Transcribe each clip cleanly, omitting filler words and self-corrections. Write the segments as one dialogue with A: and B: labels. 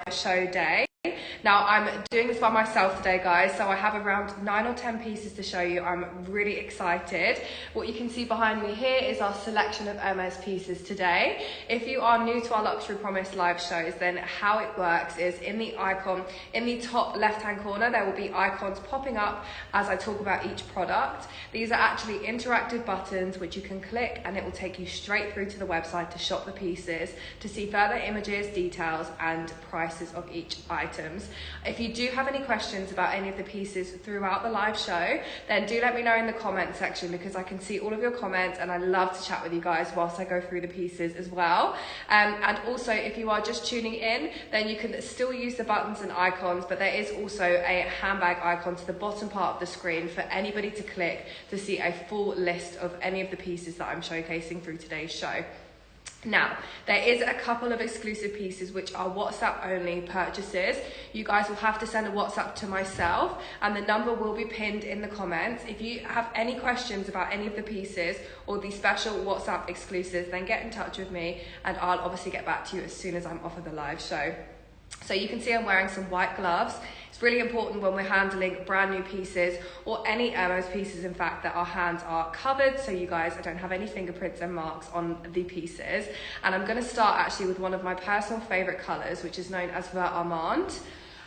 A: show day. Now I'm doing this by myself today, guys, so I have around 9 or 10 pieces to show you. I'm really excited. What you can see behind me here is our selection of Hermes pieces today. If you are new to our Luxury Promise live shows, then how it works is in the icon, in the top left-hand corner, there will be icons popping up as I talk about each product. These are actually interactive buttons which you can click and it will take you straight through to the website to shop the pieces, to see further images, details and prices of each items. If you do have any questions about any of the pieces throughout the live show, then do let me know in the comment section, because I can see all of your comments and I love to chat with you guys whilst I go through the pieces as well. And also, if you are just tuning in, then you can still use the buttons and icons, but there is also a handbag icon to the bottom part of the screen for anybody to click to see a full list of any of the pieces that I'm showcasing through today's show. Now, there is a couple of exclusive pieces which are WhatsApp only purchases. You guys will have to send a WhatsApp to myself and the number will be pinned in the comments. If you have any questions about any of the pieces or the special WhatsApp exclusives, then get in touch with me and I'll obviously get back to you as soon as I'm off of the live show. So you can see I'm wearing some white gloves. It's really important when we're handling brand new pieces or any Hermes pieces, in fact, that our hands are covered so you guys don't have any fingerprints and marks on the pieces. And I'm going to start actually with one of my personal favourite colours, which is known as Vert Armand.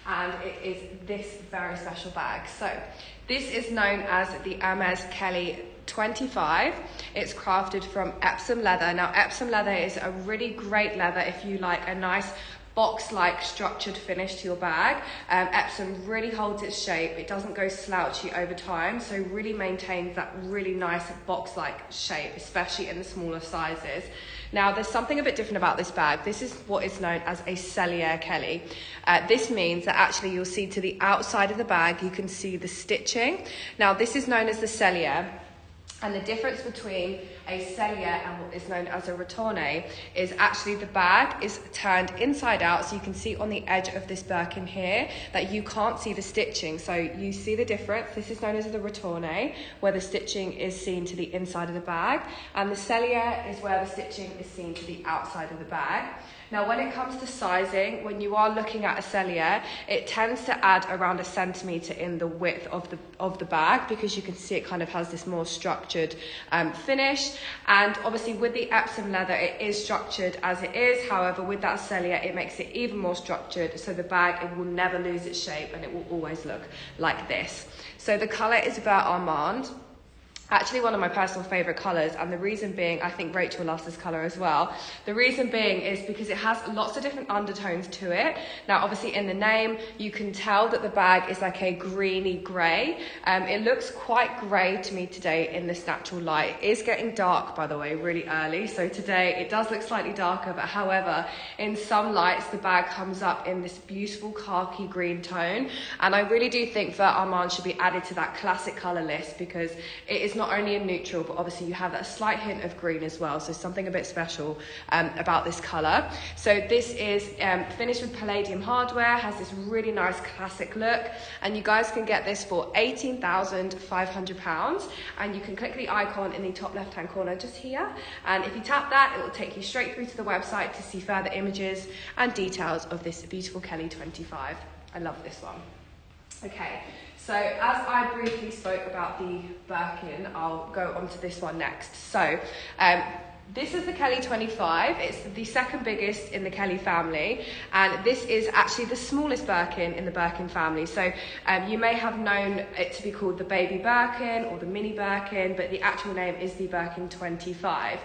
A: And it is this very special bag. So this is known as the Hermes Kelly 25. It's crafted from Epsom leather. Now Epsom leather is a really great leather if you like a nice box-like structured finish to your bag. Epsom really holds its shape. It doesn't go slouchy over time, so really maintains that really nice box-like shape, especially in the smaller sizes. Now, there's something a bit different about this bag. This is what is known as a Cellier Kelly. This means that actually you'll see to the outside of the bag, you can see the stitching. Now, this is known as the Cellier. And the difference between a cellier and what is known as a retourne is actually the bag is turned inside out, so you can see on the edge of this Birkin here that you can't see the stitching. So you see the difference. This is known as the retourne, where the stitching is seen to the inside of the bag, and the cellier is where the stitching is seen to the outside of the bag. Now, when it comes to sizing, when you are looking at a cellier, it tends to add around 1 centimetre in the width of the bag, because you can see it kind of has this more structured finish. And obviously with the Epsom leather, it is structured as it is. However, with that cellier, it makes it even more structured. So the bag, it will never lose its shape and it will always look like this. So the colour is Vert Armand. Actually one of my personal favourite colours, and the reason being, I think Rachel loves this colour as well. The reason being is because it has lots of different undertones to it. Now obviously in the name you can tell that the bag is like a greeny grey. It looks quite grey to me today in this natural light. It is getting dark, by the way, really early, so today it does look slightly darker, but however in some lights the bag comes up in this beautiful khaki green tone, and I really do think Vert Armand should be added to that classic colour list, because it is not only a neutral, but obviously you have a slight hint of green as well, so something a bit special about this colour. So this is finished with palladium hardware, has this really nice classic look, and you guys can get this for £18,500, and you can click the icon in the top left hand corner just here, and if you tap that, it will take you straight through to the website to see further images and details of this beautiful Kelly 25. I love this one. Okay, so as I briefly spoke about the Birkin, I'll go on to this one next. So this is the Kelly 25. It's the second biggest in the Kelly family, and this is actually the smallest Birkin in the Birkin family. So you may have known it to be called the baby Birkin or the mini Birkin, but the actual name is the Birkin 25.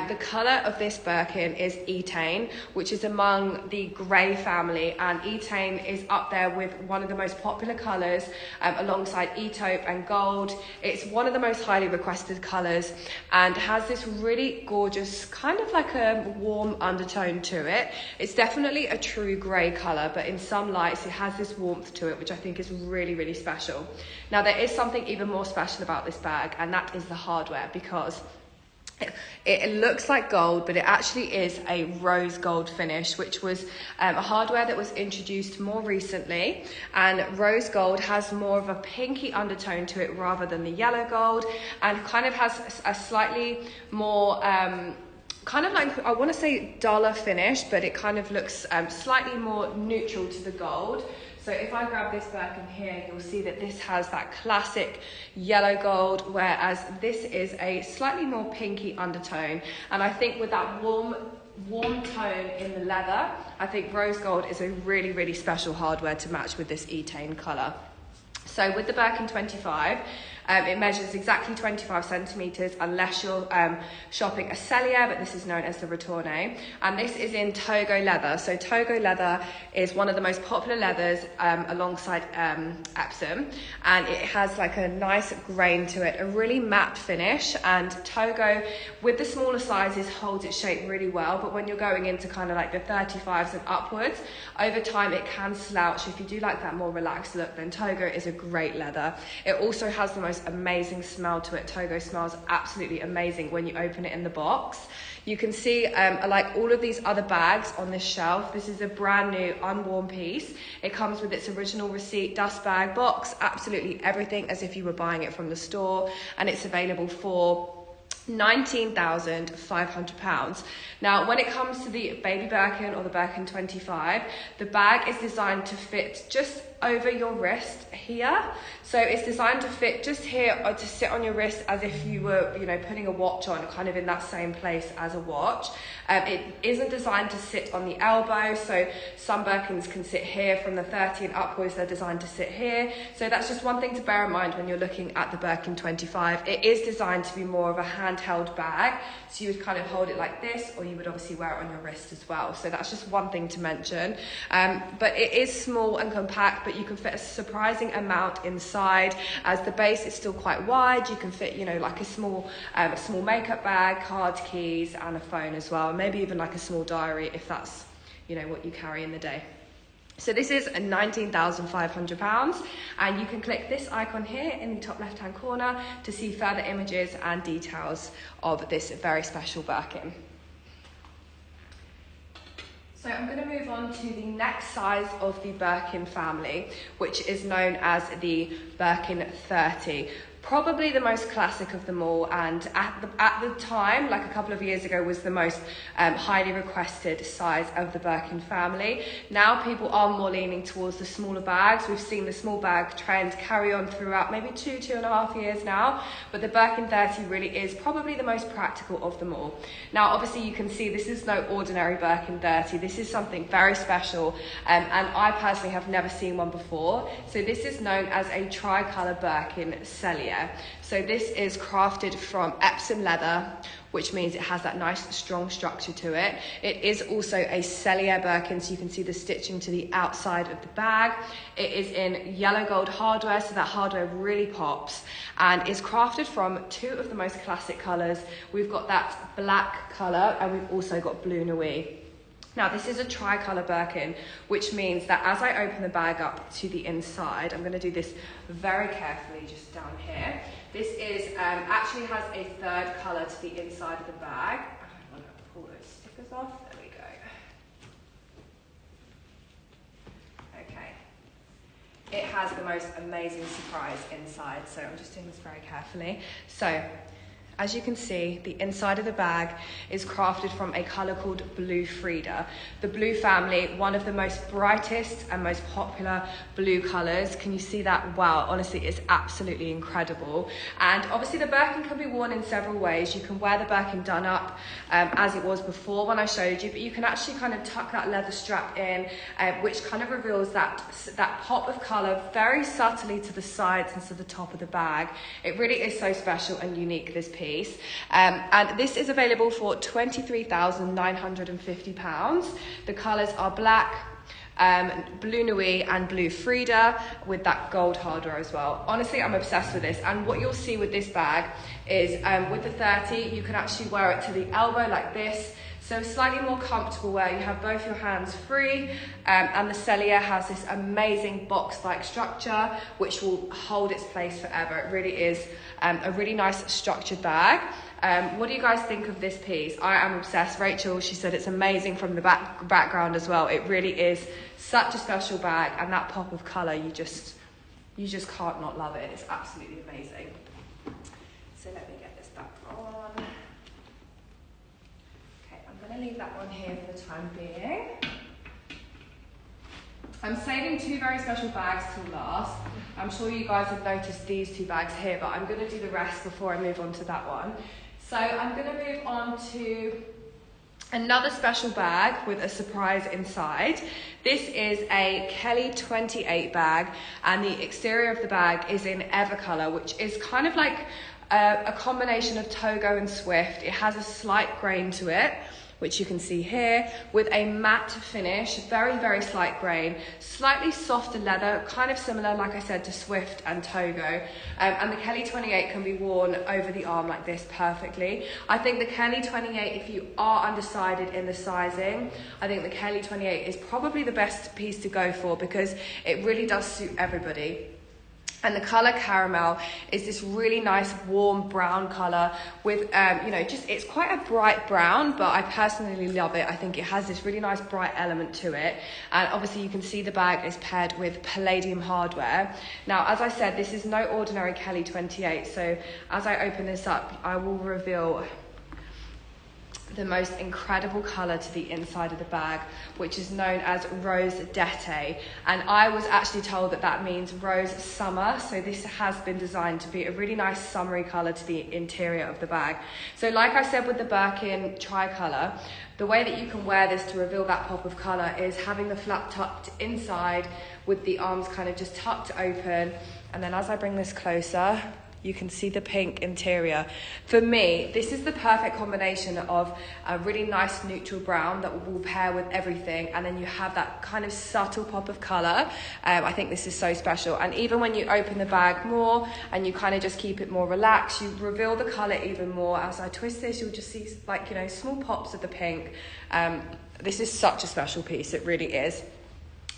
A: The colour of this Birkin is Etane, which is among the grey family, and Etane is up there with one of the most popular colours alongside E-taupe and gold. It's one of the most highly requested colours and has this really gorgeous, kind of like a warm undertone to it. It's definitely a true grey colour, but in some lights it has this warmth to it, which I think is really, really special. Now there is something even more special about this bag, and that is the hardware, because it looks like gold, but it actually is a rose gold finish, which was a hardware that was introduced more recently, and rose gold has more of a pinky undertone to it rather than the yellow gold, and kind of has a slightly more kind of like, I want to say duller finish, but it kind of looks slightly more neutral to the gold. So if I grab this Birkin here, you'll see that this has that classic yellow gold, whereas this is a slightly more pinky undertone. And I think with that warm tone in the leather, I think rose gold is a really, really special hardware to match with this Etain colour. So with the Birkin 25, it measures exactly 25 centimetres unless you're shopping a Cellier, but this is known as the Retourné. And this is in Togo leather. So Togo leather is one of the most popular leathers alongside Epsom. And it has like a nice grain to it, a really matte finish. And Togo, with the smaller sizes, holds its shape really well. But when you're going into kind of like the 35s and upwards, over time it can slouch. If you do like that more relaxed look, then Togo is a great leather. It also has the most amazing smell to it. Togo smells absolutely amazing when you open it in the box. You can see like all of these other bags on this shelf. This is a brand new unworn piece. It comes with its original receipt, dust bag, box, absolutely everything as if you were buying it from the store, and it's available for £19,500. Now, when it comes to the baby Birkin or the Birkin 25, the bag is designed to fit just over your wrist here. So it's designed to fit just here or to sit on your wrist as if you were, you know, putting a watch on, kind of in that same place as a watch. It isn't designed to sit on the elbow. So some Birkins can sit here from the 30 and upwards. They're designed to sit here. So that's just one thing to bear in mind when you're looking at the Birkin 25. It is designed to be more of a handheld bag. So you would kind of hold it like this, or you would obviously wear it on your wrist as well. So that's just one thing to mention. But it is small and compact, but you can fit a surprising amount inside. As the base is still quite wide, you can fit, you know, like a small makeup bag, cards, keys, and a phone as well. Maybe even like a small diary if that's, you know, what you carry in the day. So this is £19,500, and you can click this icon here in the top left-hand corner to see further images and details of this very special Birkin. So I'm going to move on to the next size of the Birkin family, which is known as the Birkin 30. Probably the most classic of them all, and at the time, like a couple of years ago, was the most highly requested size of the Birkin family. Now people are more leaning towards the smaller bags. We've seen the small bag trend carry on throughout maybe 2.5 years now, but the Birkin 30 really is probably the most practical of them all. Now obviously you can see this is no ordinary Birkin 30. This is something very special, and I personally have never seen one before. So this is known as a tricolour Birkin Cellier. So this is crafted from Epsom leather, which means it has that nice strong structure to it. It is also a Cellier Birkin, so you can see the stitching to the outside of the bag. It is in yellow gold hardware, so that hardware really pops, and is crafted from two of the most classic colours. We've got that black colour, and we've also got blue nuit. Now this is a tricolour Birkin, which means that as I open the bag up to the inside, I'm going to do this very carefully just down here. This is actually has a third colour to the inside of the bag. I don't want to pull those stickers off. There we go. Okay. It has the most amazing surprise inside, so I'm just doing this very carefully. So, as you can see, the inside of the bag is crafted from a colour called Blue Frida. The blue family, one of the most brightest and most popular blue colours. Can you see that? Wow, honestly, it's absolutely incredible. And obviously the Birkin can be worn in several ways. You can wear the Birkin done up as it was before when I showed you, but you can actually kind of tuck that leather strap in, which kind of reveals that pop of colour very subtly to the sides and to the top of the bag. It really is so special and unique, this piece. And this is available for £23,950. The colours are black, blue nuit and blue Frida with that gold hardware as well. Honestly, I'm obsessed with this, and what you'll see with this bag is with the 30 you can actually wear it to the elbow like this, so slightly more comfortable where you have both your hands free, and the Cellier has this amazing box-like structure which will hold its place forever. It really is a really nice structured bag. What do you guys think of this piece? I am obsessed. Rachel, she said it's amazing from the background as well. It really is such a special bag, and that pop of colour, you just can't not love it. It's absolutely amazing. So let me get this back on. to leave that one here for the time being. I'm saving two very special bags till last. I'm sure you guys have noticed these two bags here, but I'm going to do the rest before I move on to that one. So I'm going to move on to another special bag with a surprise inside. This is a Kelly 28 bag, and the exterior of the bag is in Evercolour, which is kind of like a combination of Togo and Swift. It has a slight grain to it, which you can see here, with a matte finish, very, very slight grain, slightly softer leather, kind of similar, like I said, to Swift and Togo. And the Kelly 28 can be worn over the arm like this perfectly. I think the Kelly 28, if you are undecided in the sizing, I think the Kelly 28 is probably the best piece to go for because it really does suit everybody. And the colour caramel is this really nice warm brown colour with, you know, just it's quite a bright brown, but I personally love it. I think it has this really nice bright element to it. And obviously you can see the bag is paired with palladium hardware. Now, as I said, this is no ordinary Kelly 28. So as I open this up, I will reveal the most incredible colour to the inside of the bag, which is known as Rose d'Ete, and I was actually told that that means rose summer, so this has been designed to be a really nice summery colour to the interior of the bag. So like I said with the Birkin tricolour, the way that you can wear this to reveal that pop of colour is having the flap tucked inside with the arms kind of just tucked open, and then as I bring this closer, you can see the pink interior. For me, this is the perfect combination of a really nice neutral brown that will pair with everything, and then you have that kind of subtle pop of colour. I think this is so special. And even when you open the bag more and you kind of just keep it more relaxed, you reveal the colour even more. As I twist this, you'll just see, like, you know, small pops of the pink. This is such a special piece, it really is.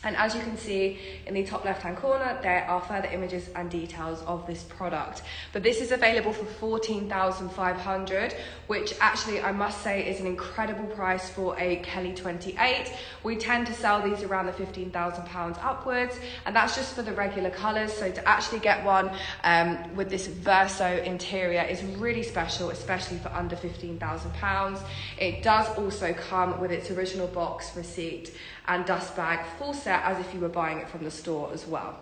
A: And as you can see in the top left hand corner, there are further images and details of this product. But this is available for $14,500, which actually I must say is an incredible price for a Kelly 28. We tend to sell these around the £15,000 upwards, and that's just for the regular colours. So to actually get one with this Verso interior is really special, especially for under £15,000. It does also come with its original box, receipt, and dust bag, full set as if you were buying it from the store as well.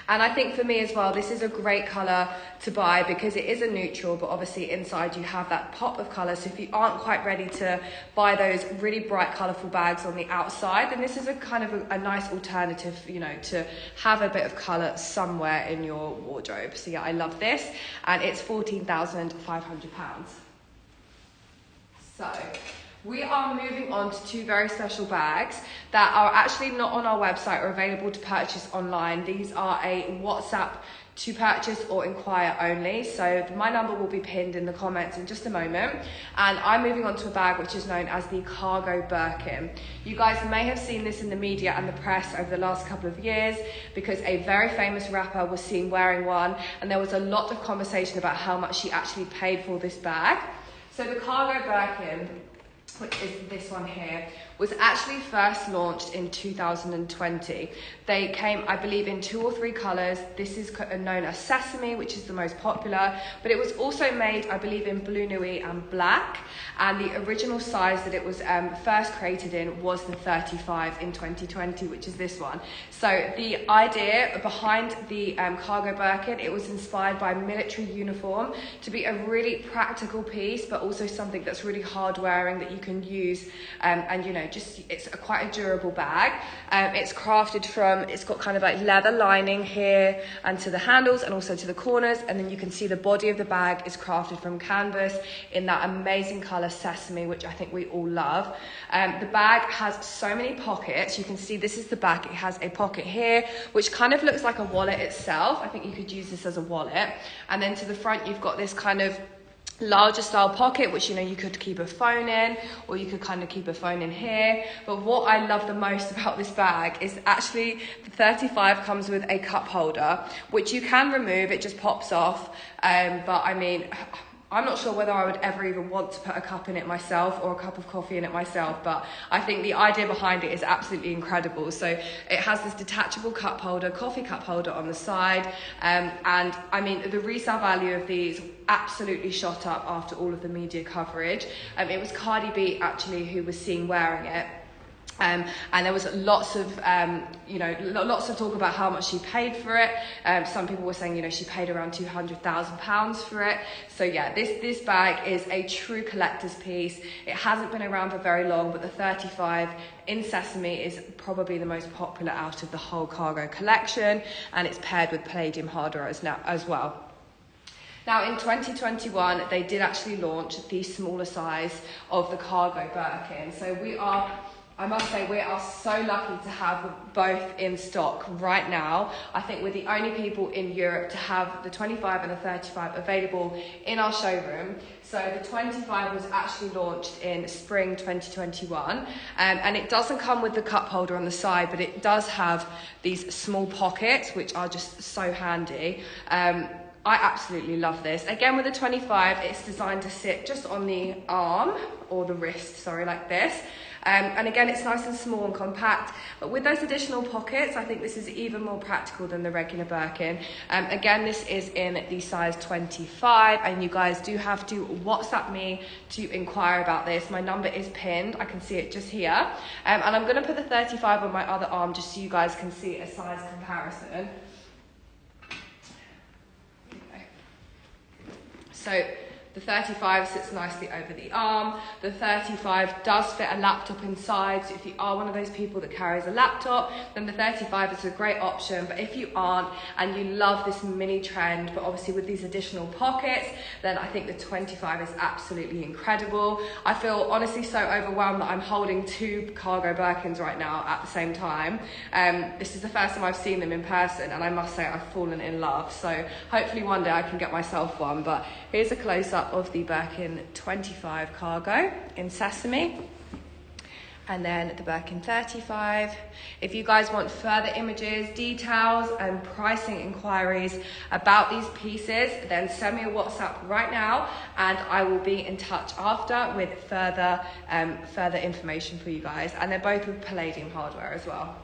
A: And I think for me as well, this is a great colour to buy because it is a neutral, but obviously inside you have that pop of colour. So if you aren't quite ready to buy those really bright, colourful bags on the outside, then this is a kind of a nice alternative, you know, to have a bit of colour somewhere in your wardrobe. So yeah, I love this, and it's £14,500. So we are moving on to two very special bags that are actually not on our website or available to purchase online. These are a WhatsApp to purchase or inquire only. So my number will be pinned in the comments in just a moment. And I'm moving on to a bag which is known as the Cargo Birkin. You guys may have seen this in the media and the press over the last couple of years because a very famous rapper was seen wearing one, and there was a lot of conversation about how much she actually paid for this bag. So the Cargo Birkin, which is this one here, was actually first launched in 2020. They came, I believe, in 2 or 3 colours. This is known as Sesame, which is the most popular, but it was also made, I believe, in Blue Nuit and black, and the original size that it was first created in was the 35 in 2020, which is this one. So the idea behind the Cargo Birkin, it was inspired by military uniform to be a really practical piece, but also something that's really hard wearing that you can use, and you know, just it's quite a durable bag. It's crafted from, it's got kind of like leather lining here and to the handles and also to the corners, and then you can see the body of the bag is crafted from canvas in that amazing colour Sesame, which I think we all love. The bag has so many pockets. You can see this is the back. It has a pocket here which kind of looks like a wallet itself. I think you could use this as a wallet, and then to the front you've got this kind of larger style pocket, which, you know, you could keep a phone in, or you could kind of keep a phone in here. But what I love the most about this bag is actually the 35 comes with a cup holder, which you can remove, it just pops off. But I mean, I'm not sure whether I would ever even want to put a cup in it myself or a cup of coffee in it myself, but I think the idea behind it is absolutely incredible. So it has this detachable cup holder, coffee cup holder on the side, and I mean, the resale value of these absolutely shot up after all of the media coverage. It was Cardi B actually who was seen wearing it. And there was lots of talk about how much she paid for it. Some people were saying, you know, she paid around £200,000 for it. So yeah, this bag is a true collector's piece. It hasn't been around for very long, but the 35 in Sesame is probably the most popular out of the whole Cargo collection, and it's paired with palladium hardware as well. Now in 2021, they did actually launch the smaller size of the Cargo Birkin. So I must say, we are so lucky to have both in stock right now. I think we're the only people in Europe to have the 25 and the 35 available in our showroom. So the 25 was actually launched in spring 2021, and it doesn't come with the cup holder on the side, but it does have these small pockets, which are just so handy. I absolutely love this. Again, with the 25, it's designed to sit just on the arm, or the wrist, sorry, like this. And again, it's nice and small and compact, but with those additional pockets, I think this is even more practical than the regular Birkin. Again, this is in the size 25, and you guys do have to WhatsApp me to inquire about this. My number is pinned, I can see it just here. And I'm gonna put the 35 on my other arm just so you guys can see a size comparison. So the 35 sits nicely over the arm. The 35 does fit a laptop inside, so if you are one of those people that carries a laptop, then the 35 is a great option. But if you aren't and you love this mini trend, but obviously with these additional pockets, then I think the 25 is absolutely incredible. I feel honestly so overwhelmed that I'm holding two Cargo Birkins right now at the same time. This is the first time I've seen them in person, and I must say I've fallen in love. So hopefully one day I can get myself one. But here's a close-up of the Birkin 25 Cargo in Sesame, and then the Birkin 35. If you guys want further images, details and pricing inquiries about these pieces, then send me a WhatsApp right now and I will be in touch after with further information for you guys. And they're both with palladium hardware as well.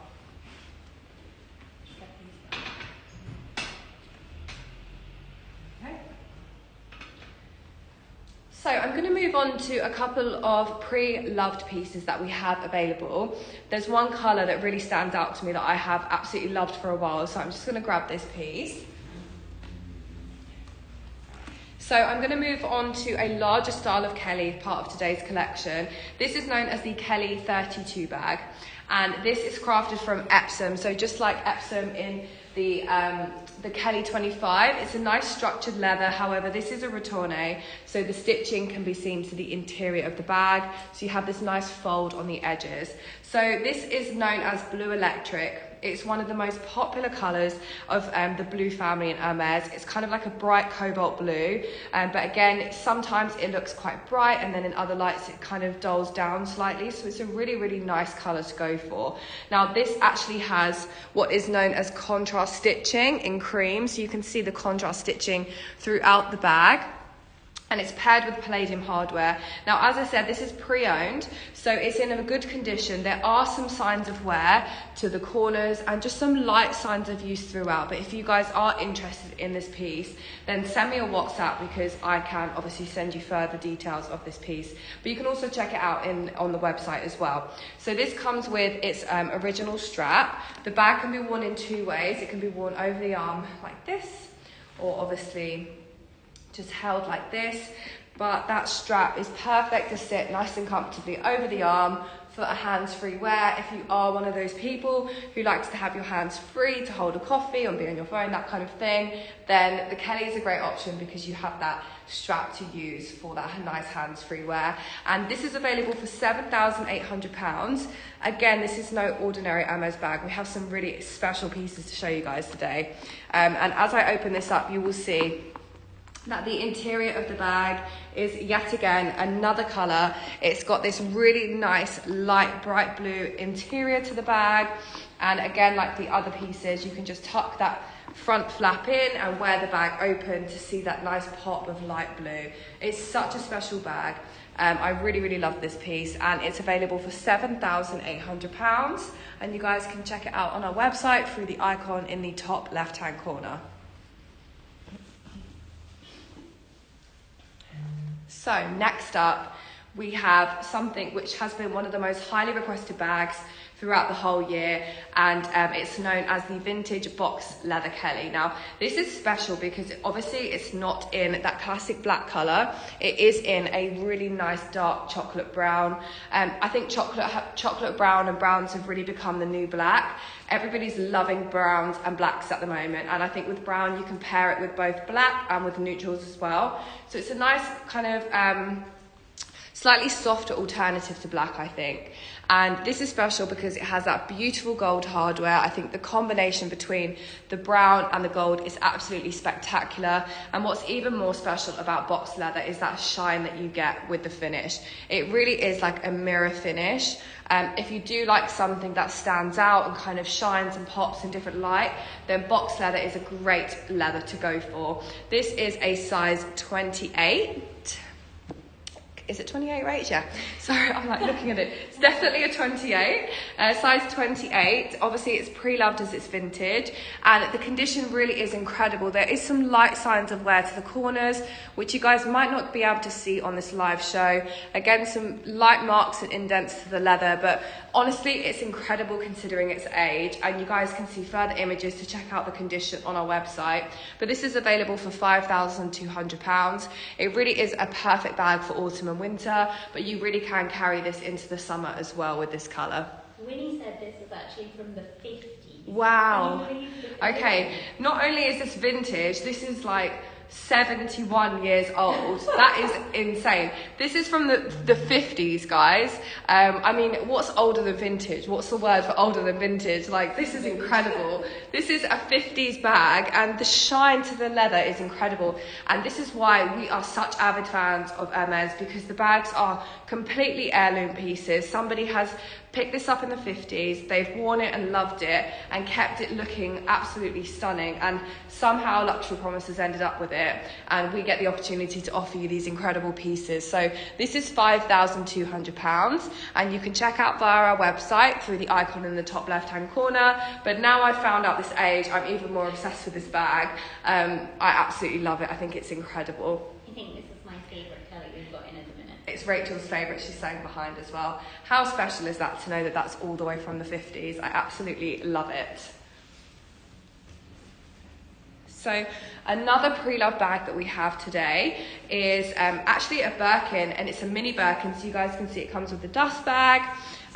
A: So I'm going to move on to a couple of pre-loved pieces that we have available. There's one colour that really stands out to me that I have absolutely loved for a while, so I'm just going to grab this piece. So I'm going to move on to a larger style of Kelly, part of today's collection. This is known as the Kelly 32 bag, and this is crafted from Epsom. So just like Epsom in the Kelly 25, it's a nice structured leather. However, this is a retourne, so the stitching can be seen to the interior of the bag. So you have this nice fold on the edges. So this is known as Blue Electric. It's one of the most popular colours of the blue family in Hermes. It's kind of like a bright cobalt blue, but again, sometimes it looks quite bright, and then in other lights it kind of dulls down slightly. So it's a really, really nice colour to go for. Now, this actually has what is known as contrast stitching in cream, so you can see the contrast stitching throughout the bag. And it's paired with palladium hardware. Now, as I said, this is pre-owned, so it's in a good condition. There are some signs of wear to the corners and just some light signs of use throughout. But if you guys are interested in this piece, then send me a WhatsApp, because I can obviously send you further details of this piece. But you can also check it out on the website as well. So this comes with its original strap. The bag can be worn in two ways. It can be worn over the arm like this, or obviously just held like this, but that strap is perfect to sit nice and comfortably over the arm for a hands-free wear. If you are one of those people who likes to have your hands free to hold a coffee or be on your phone, that kind of thing, then the Kelly is a great option, because you have that strap to use for that nice hands-free wear. And this is available for £7,800. Again, this is no ordinary Hermes bag. We have some really special pieces to show you guys today. And as I open this up, you will see that the interior of the bag is yet again another colour. It's got this really nice light bright blue interior to the bag, and again, like the other pieces, you can just tuck that front flap in and wear the bag open to see that nice pop of light blue. It's such a special bag. I really, really love this piece, and it's available for £7,800, and you guys can check it out on our website through the icon in the top left-hand corner. So next up, we have something which has been one of the most highly requested bags throughout the whole year, and it's known as the vintage box leather Kelly. Now, this is special because obviously it's not in that classic black colour. It is in a really nice dark chocolate brown. I think chocolate brown and browns have really become the new black. Everybody's loving browns and blacks at the moment, and I think with brown you can pair it with both black and with neutrals as well. So it's a nice kind of slightly softer alternative to black, I think. And this is special because it has that beautiful gold hardware. I think the combination between the brown and the gold is absolutely spectacular. And what's even more special about box leather is that shine that you get with the finish. It really is like a mirror finish. If you do like something that stands out and kind of shines and pops in different light, then box leather is a great leather to go for. This is a size 28. Is it 28 right? Yeah. Sorry, I'm like looking at it. It's definitely a 28, size 28. Obviously, it's pre-loved as it's vintage, and the condition really is incredible. There is some light signs of wear to the corners, which you guys might not be able to see on this live show. Again, some light marks and indents to the leather, but honestly, it's incredible considering its age, and you guys can see further images to check out the condition on our website. But this is available for £5,200. It really is a perfect bag for autumn and winter, but you really can carry this into the summer as well with this colour.
B: Winnie said this is actually from the 50s.
A: Wow. Okay, not only is this vintage, this is like 71 years old. That is insane. This is from the 50s, guys. I mean, what's older than vintage? What's the word for older than vintage? Like, this is incredible. This is a 50s bag, and the shine to the leather is incredible. And this is why we are such avid fans of Hermes, because the bags are completely heirloom pieces. Somebody has picked this up in the 50s, they've worn it and loved it and kept it looking absolutely stunning, and somehow Luxury Promises ended up with it, and we get the opportunity to offer you these incredible pieces. So this is £5,200, and you can check out via our website through the icon in the top left hand corner. But now I've found out this age, I'm even more obsessed with this bag. I absolutely love it. I think it's incredible.
B: I think this is my favourite colour we've got in at the minute.
A: It's Rachel's favourite, she's saying behind as well. How special is that to know that that's all the way from the 50s? I absolutely love it. So another pre-loved bag that we have today is actually a Birkin, and it's a mini Birkin, so you guys can see it comes with the dust bag.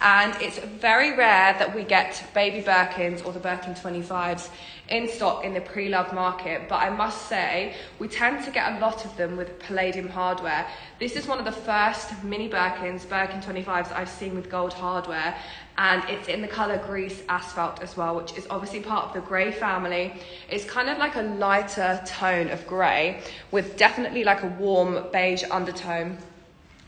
A: And it's very rare that we get baby Birkins or the Birkin 25s in stock in the pre-loved market, but I must say we tend to get a lot of them with palladium hardware. This is one of the first mini Birkins, Birkin 25s I've seen with gold hardware, and it's in the colour Grease Asphalt as well, which is obviously part of the grey family. It's kind of like a lighter tone of grey with definitely like a warm beige undertone.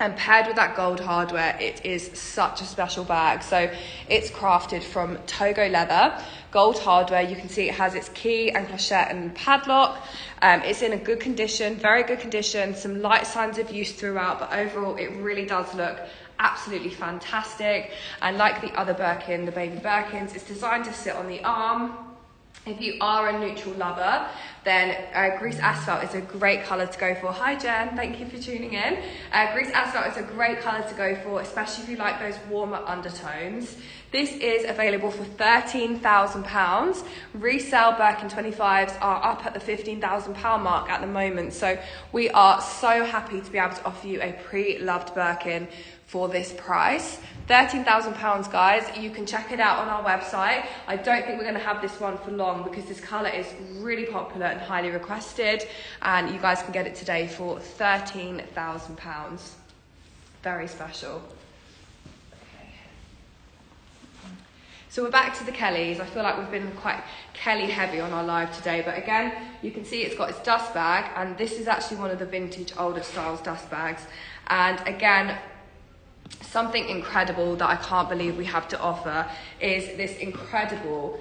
A: And paired with that gold hardware, it is such a special bag. So it's crafted from Togo leather, gold hardware. You can see it has its key and clochette and padlock. It's in a good condition, very good condition, some light signs of use throughout, but overall it really does look absolutely fantastic. And like the other Birkin, the baby Birkins, it's designed to sit on the arm. If you are a neutral lover, then Grease Asphalt is a great colour to go for. Hi Jen, thank you for tuning in. Grease Asphalt is a great colour to go for, especially if you like those warmer undertones. This is available for £13,000. Resale Birkin 25s are up at the £15,000 mark at the moment. So we are so happy to be able to offer you a pre-loved Birkin for this price. £13,000, guys. You can check it out on our website. I don't think we're going to have this one for long because this colour is really popular and highly requested, and you guys can get it today for £13,000. Very special. Okay. So we're back to the Kellys. I feel like we've been quite Kelly heavy on our live today, but again, you can see it's got its dust bag, and this is actually one of the vintage older styles dust bags. And again, something incredible that I can't believe we have to offer is this incredible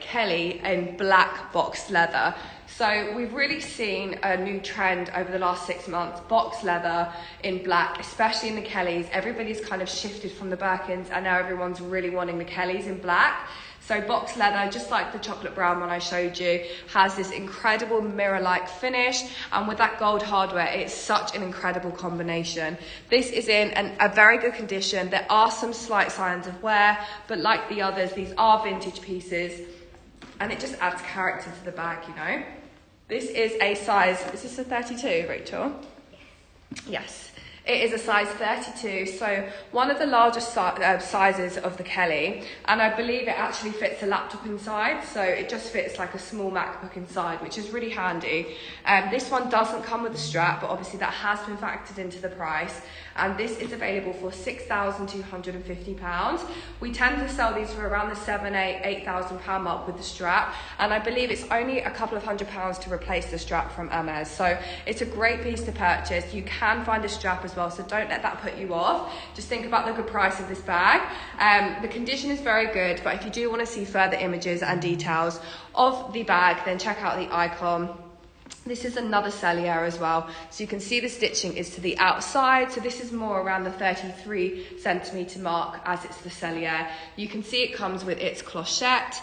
A: Kelly in black boxed leather. So we've really seen a new trend over the last 6 months, box leather in black, especially in the Kellys. Everybody's kind of shifted from the Birkins and now everyone's really wanting the Kellys in black. So box leather, just like the chocolate brown one I showed you, has this incredible mirror-like finish, and with that gold hardware, it's such an incredible combination. This is in a very good condition. There are some slight signs of wear, but like the others, these are vintage pieces, and it just adds character to the bag, you know. This is a size, is this a 32, Rachel? Yes. It is a size 32, so one of the largest sizes of the Kelly, and I believe it actually fits a laptop inside, so it just fits like a small MacBook inside, which is really handy. This one doesn't come with a strap, but obviously that has been factored into the price, and this is available for £6,250. We tend to sell these for around the £8,000 mark with the strap, and I believe it's only a couple of £100 to replace the strap from Hermes, so it's a great piece to purchase. You can find a strap as well, so don't let that put you off. Just think about the good price of this bag. The condition is very good, but if you do want to see further images and details of the bag, then check out the icon. This is another cellier as well, so you can see the stitching is to the outside, so this is more around the 33 centimetre mark as it's the cellier. You can see it comes with its clochette,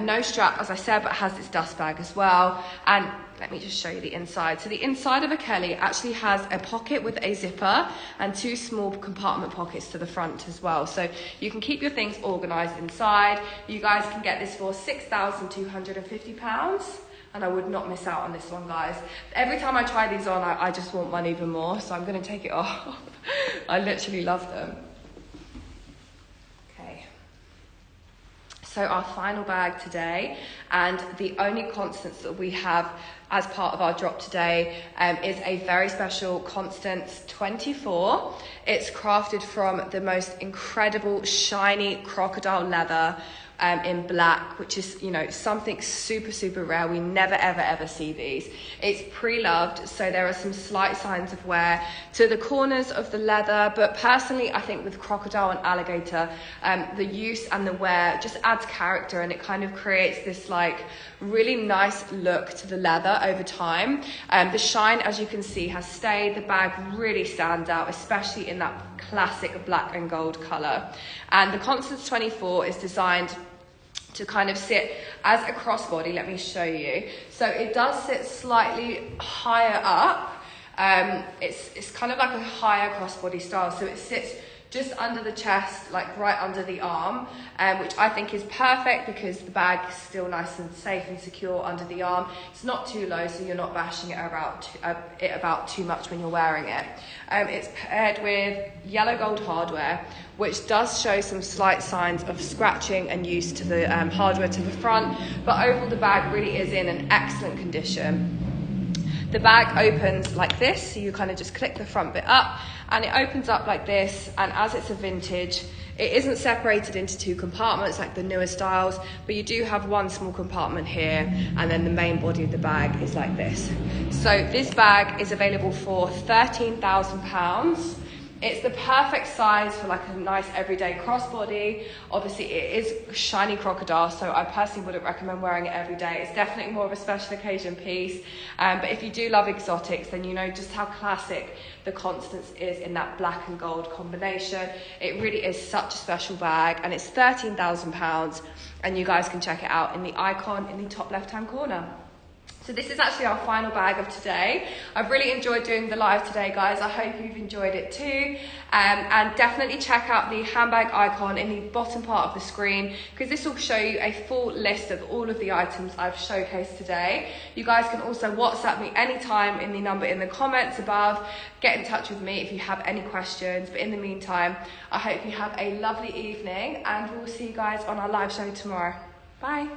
A: no strap as I said, but has its dust bag as well. And let me just show you the inside. So the inside of a Kelly actually has a pocket with a zipper and 2 small compartment pockets to the front as well. So you can keep your things organised inside. You guys can get this for £6,250. And I would not miss out on this one, guys. Every time I try these on, I just want one even more, so I'm going to take it off. I literally love them. Okay. So our final bag today, and the only Constance that we have as part of our drop today is a very special Constance 24. It's crafted from the most incredible shiny crocodile leather in black, which is, you know, something super, super rare. We never, ever see these. It's pre-loved, so there are some slight signs of wear to the corners of the leather, but personally, I think with crocodile and alligator, the use and the wear just adds character, and it kind of creates this like really nice look to the leather over time. The shine, as you can see, has stayed. The bag really stands out, especially in that classic black and gold color. And the Constance 24 is designed to kind of sit as a crossbody. Let me show you. So it does sit slightly higher up. It's kind of like a higher crossbody style. So it sits just under the chest, like right under the arm, which I think is perfect because the bag is still nice and safe and secure under the arm. It's not too low, so you're not bashing it about too much when you're wearing it. It's paired with yellow gold hardware, which does show some slight signs of scratching and use to the hardware to the front, but overall the bag really is in an excellent condition. The bag opens like this, so you kind of just click the front bit up and it opens up like this, and as it's a vintage, it isn't separated into 2 compartments like the newer styles, but you do have 1 small compartment here, and then the main body of the bag is like this. So this bag is available for £13,000. It's the perfect size for like a nice everyday crossbody. Obviously it is shiny crocodile, so I personally wouldn't recommend wearing it every day. It's definitely more of a special occasion piece. But if you do love exotics, then you know just how classic the Constance is in that black and gold combination. It really is such a special bag, and it's £13,000, and you guys can check it out in the icon in the top left-hand corner. So this is actually our final bag of today. I've really enjoyed doing the live today, guys. I hope you've enjoyed it too. And definitely check out the handbag icon in the bottom part of the screen, because this will show you a full list of all of the items I've showcased today. You guys can also WhatsApp me anytime in the number in the comments above. Get in touch with me if you have any questions. But in the meantime, I hope you have a lovely evening, and we'll see you guys on our live show tomorrow. Bye.